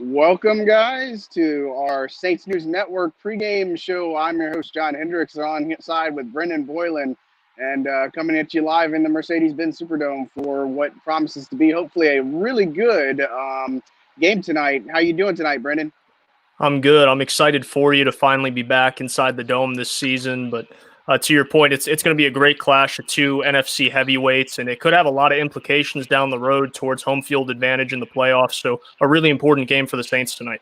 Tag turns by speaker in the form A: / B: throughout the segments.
A: Welcome, guys, to our Saints News Network pregame show. I'm your host, John Hendrix, on side with Brendan Boylan, and coming at you live in the Mercedes-Benz Superdome for what promises to be hopefully a really good game tonight. How you doing tonight, Brendan?
B: I'm good. I'm excited for you to finally be back inside the dome this season. But to your point, it's going to be a great clash of two NFC heavyweights, and it could have a lot of implications down the road towards home field advantage in the playoffs. So a really important game for the Saints tonight.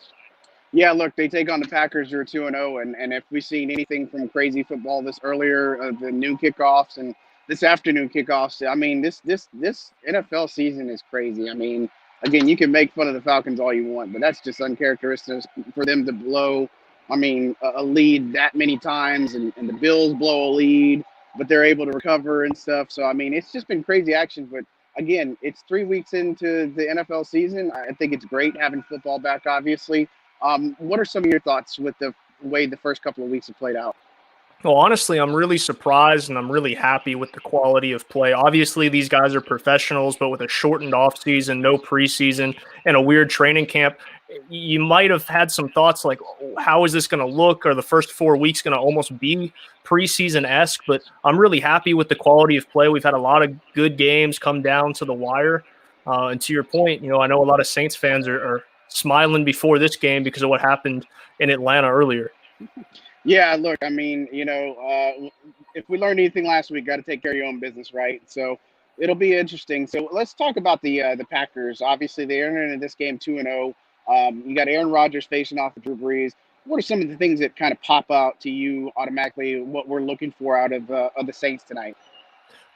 A: Yeah, look, they take on the Packers, who are 2-0, and if we've seen anything from crazy football this earlier, the new kickoffs and this afternoon kickoffs, I mean, this NFL season is crazy. I mean, again, you can make fun of the Falcons all you want, but that's just uncharacteristic for them to blow, I mean, a lead that many times, and the Bills blow a lead, but they're able to recover and stuff. So, I mean, it's just been crazy action, but again, it's 3 weeks into the NFL season. I think it's great having football back, obviously. What are some of your thoughts with the way the first couple of weeks have played out?
B: Well, honestly, I'm really surprised and I'm really happy with the quality of play. Obviously, these guys are professionals, but with a shortened offseason, no preseason, and a weird training camp, you might have had some thoughts like, how is this going to look? Are the first 4 weeks going to almost be preseason-esque? But I'm really happy with the quality of play. We've had a lot of good games come down to the wire. And to your point, I know a lot of Saints fans are smiling before this game because of what happened in Atlanta earlier.
A: Yeah, look, I mean, if we learned anything last week, got to take care of your own business, right? So it'll be interesting. So let's talk about the Packers. Obviously, they entered this game 2-0. You got Aaron Rodgers facing off with Drew Brees. What are some of the things that kind of pop out to you automatically? What we're looking for out of the Saints tonight?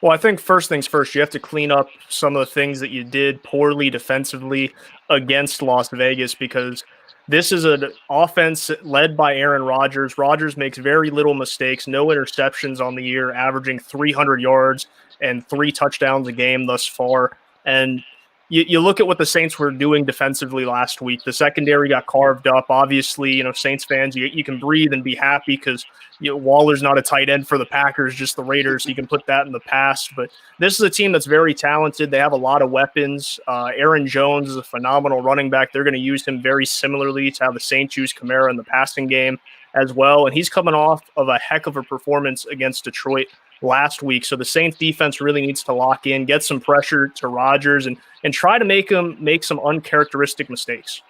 B: Well, I think first things first, you have to clean up some of the things that you did poorly defensively against Las Vegas because this is an offense led by Aaron Rodgers. Rodgers makes very little mistakes, no interceptions on the year, averaging 300 yards and 3 touchdowns a game thus far. And you look at what the Saints were doing defensively last week. The secondary got carved up. Obviously, Saints fans, you can breathe and be happy because Waller's not a tight end for the Packers, just the Raiders. You can put that in the past. But this is a team that's very talented. They have a lot of weapons. Aaron Jones is a phenomenal running back. They're going to use him very similarly to how the Saints use Kamara in the passing game as well. And he's coming off of a heck of a performance against Detroit last week. So the Saints defense really needs to lock in, get some pressure to Rodgers, and try to make him make some uncharacteristic mistakes.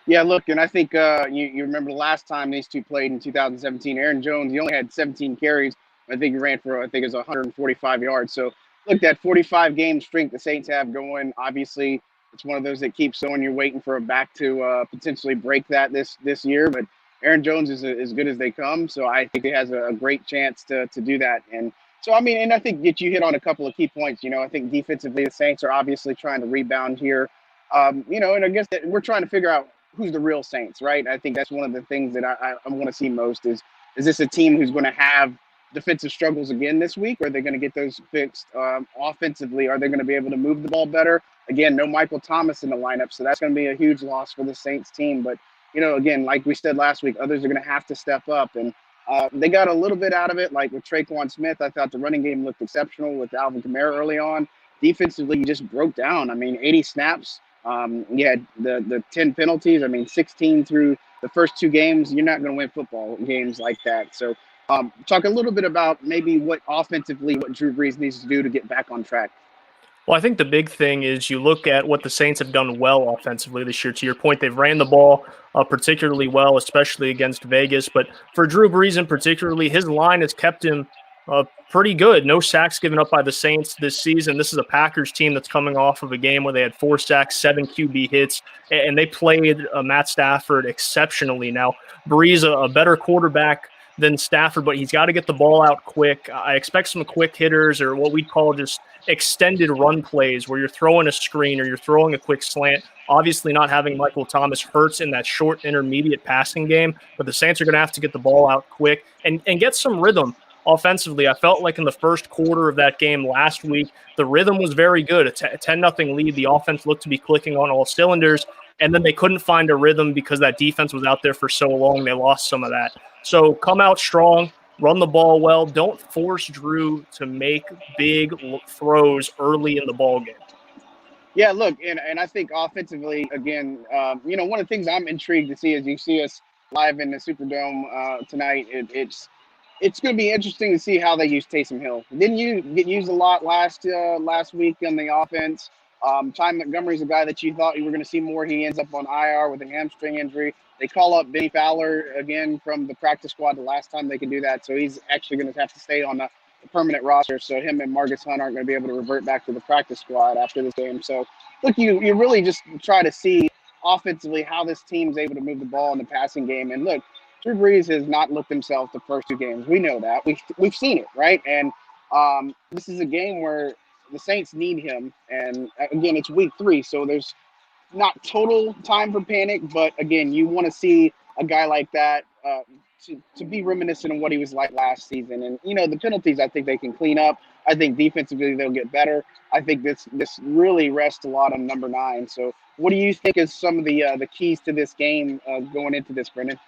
A: Yeah, look, and I think you remember the last time these two played in 2017, Aaron Jones, he only had 17 carries. I think he ran for, it was 145 yards. So, look, that 45-game streak the Saints have going, obviously, it's one of those that keeps going. You're waiting for a back to potentially break that this year. But Aaron Jones is as good as they come. So, I think he has a great chance to do that. And so, I mean, and I think that you hit on a couple of key points. I think defensively, the Saints are obviously trying to rebound here. And I guess that we're trying to figure out who's the real Saints, right? I think that's one of the things that I want to see most is this a team who's going to have defensive struggles again this week? Or are they going to get those fixed offensively? Are they going to be able to move the ball better? Again, no Michael Thomas in the lineup, so that's going to be a huge loss for the Saints team. But, again, like we said last week, others are going to have to step up. And they got a little bit out of it, like with Traquan Smith. I thought the running game looked exceptional with Alvin Kamara early on. Defensively, you just broke down. I mean, 80 snaps. You had the 10 penalties. I mean, 16 through the first 2 games. You're not going to win football games like that. So talk a little bit about maybe what offensively, what Drew Brees needs to do to get back on track.
B: Well, I think the big thing is you look at what the Saints have done well offensively this year. To your point, they've ran the ball particularly well, especially against Vegas. But for Drew Brees in particularly, his line has kept him pretty good. No sacks given up by the Saints this season. This is a Packers team that's coming off of a game where they had 4 sacks, 7 QB hits, and they played Matt Stafford exceptionally. Now, Brees, a better quarterback than Stafford, but he's got to get the ball out quick. I expect some quick hitters or what we'd call just extended run plays where you're throwing a screen or you're throwing a quick slant. Obviously, not having Michael Thomas hurts in that short intermediate passing game, but the Saints are going to have to get the ball out quick and get some rhythm offensively. I felt like in the first quarter of that game last week, the rhythm was very good. A 10-0 lead. The offense looked to be clicking on all cylinders, and then they couldn't find a rhythm because that defense was out there for so long. They lost some of that. So come out strong, run the ball well. Don't force Drew to make big throws early in the ball game.
A: Yeah, look, and I think offensively, again, one of the things I'm intrigued to see is you see us live in the Superdome tonight. It's going to be interesting to see how they use Taysom Hill. Didn't you get used a lot last week on the offense? Ty Montgomery's a guy that you thought you were going to see more. He ends up on IR with a hamstring injury. They call up Benny Fowler again from the practice squad the last time they could do that, so he's actually going to have to stay on the permanent roster. So him and Marcus Hunt aren't going to be able to revert back to the practice squad after this game. So look, you really just try to see offensively how this team's able to move the ball in the passing game. And look, Drew Brees has not looked himself the first two games. We know that. We've seen it, right? And this is a game where the Saints need him. And again, it's week 3, so there's not total time for panic. But again, you want to see a guy like that to be reminiscent of what he was like last season. And the penalties, I think they can clean up. I think defensively they'll get better. I think this really rests a lot on number 9. So what do you think is some of the keys to this game going into this, Brendan?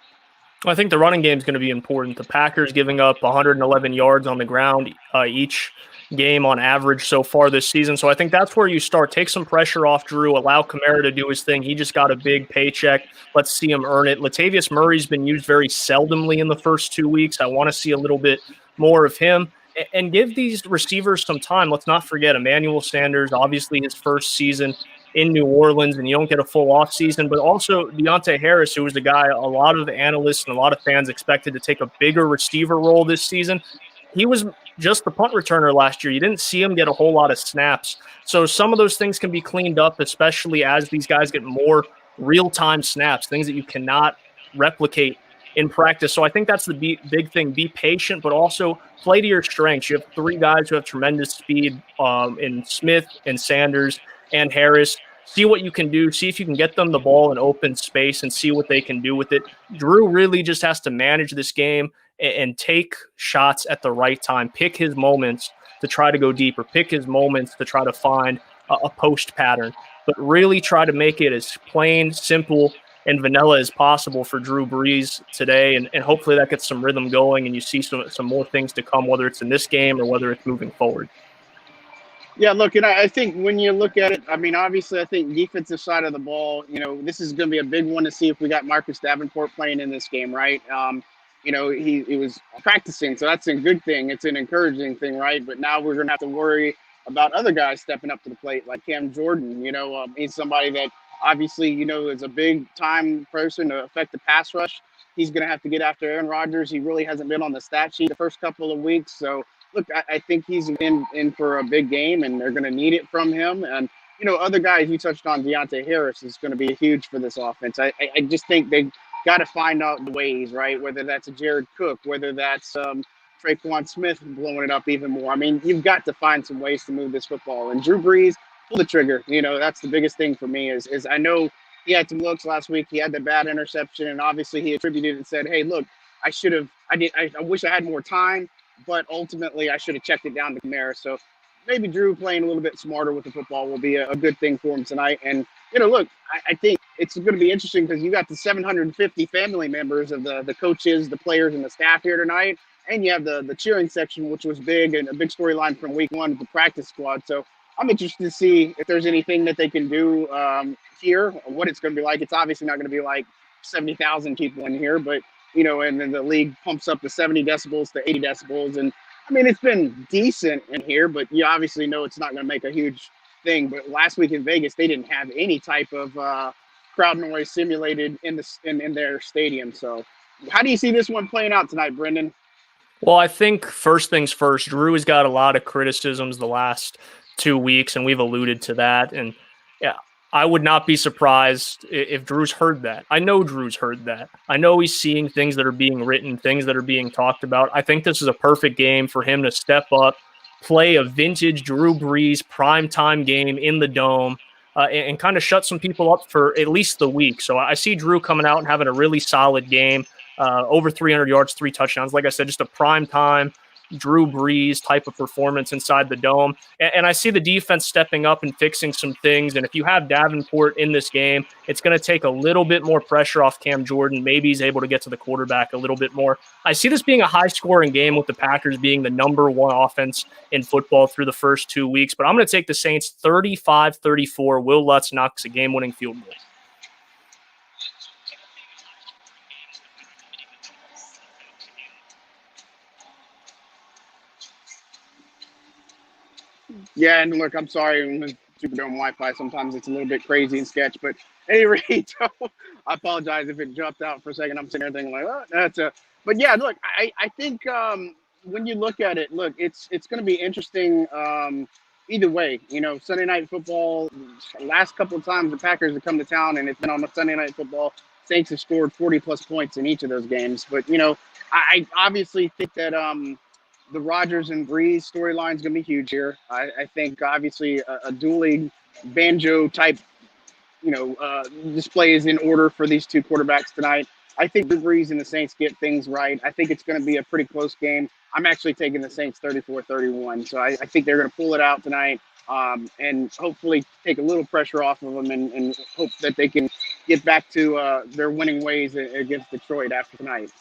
B: I think the running game is going to be important. The Packers giving up 111 yards on the ground each game on average so far this season. So I think that's where you start. Take some pressure off Drew. Allow Kamara to do his thing. He just got a big paycheck. Let's see him earn it. Latavius Murray's been used very seldomly in the first 2 weeks. I want to see a little bit more of him. And give these receivers some time. Let's not forget Emmanuel Sanders, obviously his first season in New Orleans, and you don't get a full off season, but also Deontay Harris, who was the guy a lot of analysts and a lot of fans expected to take a bigger receiver role this season. He was just the punt returner last year. You didn't see him get a whole lot of snaps. So some of those things can be cleaned up, especially as these guys get more real-time snaps, things that you cannot replicate in practice. So I think that's the big thing. Be patient, but also play to your strengths. You have 3 guys who have tremendous speed in Smith and Sanders and Harris. See what you can do. See if you can get them the ball in open space and see what they can do with it. Drew really just has to manage this game and take shots at the right time. Pick his moments to try to go deeper. Pick his moments to try to find a post pattern. But really try to make it as plain, simple, and vanilla as possible for Drew Brees today. And hopefully that gets some rhythm going and you see some more things to come, whether it's in this game or whether it's moving forward.
A: Yeah, look, and I think when you look at it, I mean, obviously, I think defensive side of the ball, this is going to be a big one to see if we got Marcus Davenport playing in this game, right? He was practicing, so that's a good thing. It's an encouraging thing, right? But now we're going to have to worry about other guys stepping up to the plate, like Cam Jordan. He's somebody that obviously, is a big-time person to affect the pass rush. He's going to have to get after Aaron Rodgers. He really hasn't been on the stat sheet the first couple of weeks, so look, I think he's in for a big game, and they're going to need it from him. And, other guys you touched on, Deontay Harris is going to be huge for this offense. I just think they got to find out the ways, right? Whether that's a Jared Cook, whether that's Traquan Smith blowing it up even more. I mean, you've got to find some ways to move this football. And Drew Brees, pull the trigger. That's the biggest thing for me is I know he had some looks last week. He had the bad interception, and obviously he attributed and said, hey, look, I wish I had more time. But ultimately, I should have checked it down to Kamara. So maybe Drew playing a little bit smarter with the football will be a good thing for him tonight. And, look, I think it's going to be interesting because you got the 750 family members of the coaches, the players, and the staff here tonight. And you have the cheering section, which was big and a big storyline from week 1 with the practice squad. So I'm interested to see if there's anything that they can do here, what it's going to be like. It's obviously not going to be like 70,000 people in here, but and then the league pumps up to 70 decibels to 80 decibels. And I mean, it's been decent in here, but you obviously know it's not going to make a huge thing. But last week in Vegas, they didn't have any type of crowd noise simulated in their stadium. So how do you see this one playing out tonight, Brendan?
B: Well, I think first things first, Drew has got a lot of criticisms the last 2 weeks, and we've alluded to that. And yeah, I would not be surprised if Drew's heard that. I know Drew's heard that. I know he's seeing things that are being written, things that are being talked about. I think this is a perfect game for him to step up, play a vintage Drew Brees primetime game in the Dome, and kind of shut some people up for at least the week. So I see Drew coming out and having a really solid game, over 300 yards, 3 touchdowns. Like I said, just a primetime Drew Brees type of performance inside the dome. And I see the defense stepping up and fixing some things. And if you have Davenport in this game, it's going to take a little bit more pressure off Cam Jordan. Maybe he's able to get to the quarterback a little bit more. I see this being a high-scoring game with the Packers being the number one offense in football through the first 2 weeks. But I'm going to take the Saints 35-34. Will Lutz knocks a game-winning field goal.
A: Yeah, and look, I'm sorry, with Superdome Wi-Fi, sometimes it's a little bit crazy and sketch, but at any rate, I apologize if it jumped out for a second. I'm sitting there thinking like, oh, that's a. But yeah, look, I think when you look at it, look, it's going to be interesting either way. You know, Sunday Night Football. Last couple of times the Packers have come to town, and it's been on a Sunday Night Football. Saints have scored 40+ points in each of those games. But you know, I obviously think that the Rodgers and Brees storyline is going to be huge here. I think obviously a dueling banjo type, display is in order for these two quarterbacks tonight. I think Drew Brees and the Saints get things right. I think it's going to be a pretty close game. I'm actually taking the Saints 34-31. So I think they're going to pull it out tonight and hopefully take a little pressure off of them and hope that they can get back to their winning ways against Detroit after tonight.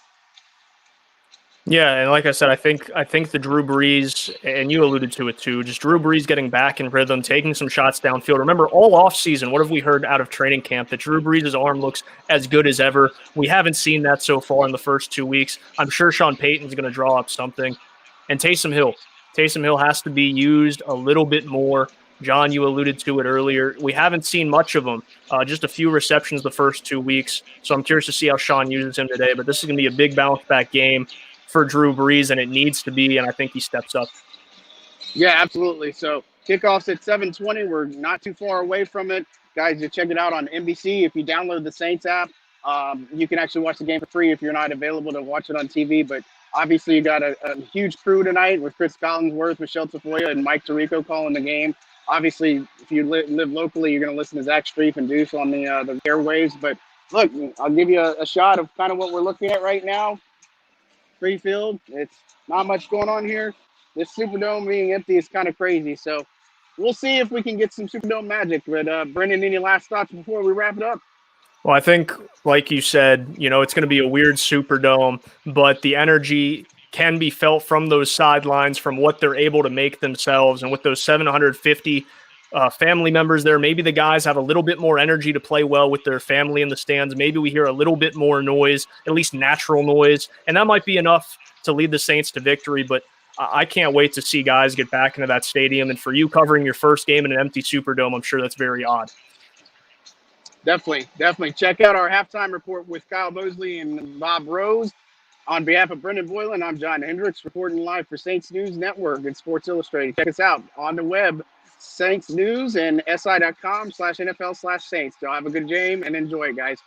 B: Yeah, and like I said, I think the Drew Brees, and you alluded to it too, just Drew Brees getting back in rhythm, taking some shots downfield. Remember, all offseason, what have we heard out of training camp? That Drew Brees' arm looks as good as ever. We haven't seen that so far in the first 2 weeks. I'm sure Sean Payton's going to draw up something. And Taysom Hill has to be used a little bit more. John, you alluded to it earlier. We haven't seen much of him, just a few receptions the first 2 weeks. So I'm curious to see how Sean uses him today. But this is going to be a big bounce-back game for Drew Brees, and it needs to be, and I think he steps up.
A: Yeah, absolutely. So kickoff's at 7:20. We're not too far away from it. Guys, you check it out on NBC. If you download the Saints app, you can actually watch the game for free if you're not available to watch it on TV. But obviously, you got a huge crew tonight with Chris Collinsworth, Michelle Tafoya, and Mike Tirico calling the game. Obviously, if you live locally, you're going to listen to Zach Streif and Deuce on the airwaves. But look, I'll give you a shot of kind of what we're looking at right now. Free field. It's not much going on here. This Superdome being empty is kind of crazy. So we'll see if we can get some Superdome magic. But Brendan, any last thoughts before we wrap it up?
B: Well, I think, like you said, it's going to be a weird Superdome, but the energy can be felt from those sidelines, from what they're able to make themselves, and with those 750 family members there. Maybe the guys have a little bit more energy to play well with their family in the stands. Maybe we hear a little bit more noise, at least natural noise, and that might be enough to lead the Saints to victory. But I can't wait to see guys get back into that stadium. And for you covering your first game in an empty Superdome, I'm sure that's very odd.
A: Definitely. Check out our halftime report with Kyle Mosley and Bob Rose. On behalf of Brendan Boylan, I'm John Hendrix, reporting live for Saints News Network and Sports Illustrated. Check us out on the web, Saints News, and si.com/NFL/Saints. Y'all have a good game and enjoy it, guys.